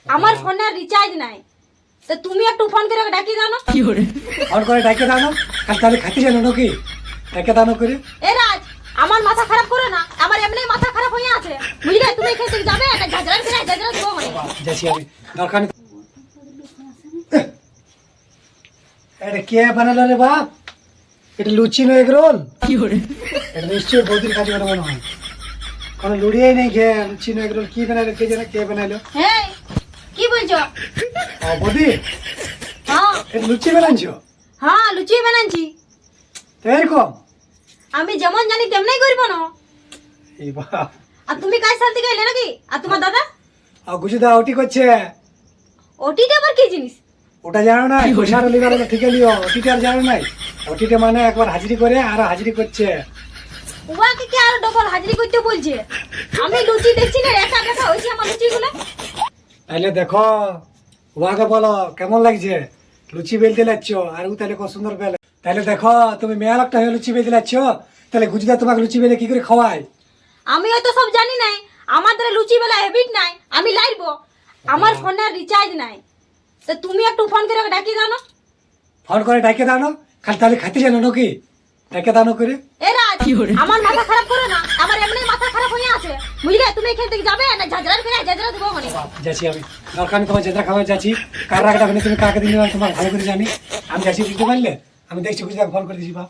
আমার ফোনে রিচার্জ নাই, তো তুমি একটু ফোন করে ডাকি দাও না। ফোন করে ডাকে দাও না, আর তাহলে খাতি জানো নাকি? ডাকে দাও না করে। এ রাজ, আমার মাথা খারাপ করে না, আমার এমনি মাথা খারাপ হয়ে আছে, বুঝলে? তুমি এখান থেকে যাবে, একটা ঝাঁঝরা ফিরে ঝাঁঝরা দেবো মানে। যাচ্ছি আমি, দরকার নেই। এটা কে বানালো রে বাপ? এটা লুচি নয়, এগ রোল। এটা নিশ্চয়ই বৌদির কাছে করে মনে হয়। কোনো লুড়িয়েই নেই খেয়ে লুচি নয়, এগ রোল কি বানালো, কে জানে কে বানালো? হ্যাঁ, কি বলছো? বৌদি, হ্যাঁ এটা লুচি বানাইছো? হ্যাঁ, লুচি বানাচ্ছি। তো এরকম আমি যেমন জানি তেমনই করবো না। এই বাপ, আর তুমি কাজ সাল থেকে এলে নাকি? আর তোমার দাদা? গুজুদা ওটি করছে। ওটিটা আবার কি জিনিস? ওটা জানো না, পয়সা লিবার ঠিক লিও। ওটিটা আর জানো নাই? ওটিটা মানে একবার হাজিরি করে আর হাজিরি করছে। উহাকে কি আর ডবল হাজিরি করতে বলছে? আমি লুচি দেখছি না, একা একা হয়েছে আমার লুচিগুলো। তাইলে দেখো, ওয়াকে বলো কেমন লাগছে লুচি বেলতে লাগছ, আর ও তাহলে কত সুন্দর বেলে। তাহলে দেখো, তুমি মেয়া লোকটা হয়ে লুচি বেলতে লাগছ, তাহলে গুজুদা তোমাকে লুচি বেলে কি করে খাওয়ায়? আমি হয়তো সব জানি নাই, আমার দ্বারা লুচি বেলা হ্যাবিট নাই, আমি লাইবো। আমার ফোনে রিচার্জ নাই, তো তুমি একটু ফোন করে ডাকি দাও না। ফোন করে ডাকে দাও না, খালি তাহলে খাতি জানো নাকি? ডাকে দাও না করে। এ রাজ, আমার মাথা খারাপ করে না, আমার এমনি মাথা খারাপ হয়ে আছে, বুঝলে? তুমি এখান থেকে যাবে, একটা ঝাঁঝরা ফিরে ঝাঁঝরা দেবো মানে। যাচ্ছি আমি, দরকার নেই তোমার যেটা খাবার যাচ্ছি। কার রাখটা তুমি কাকে দিলে তোমার ভালো করে জানি। আমি যাচ্ছি, বুঝতে পারলে? আমি দেখছি গুজুদাকে ফোন করে দিচ্ছি বাপ।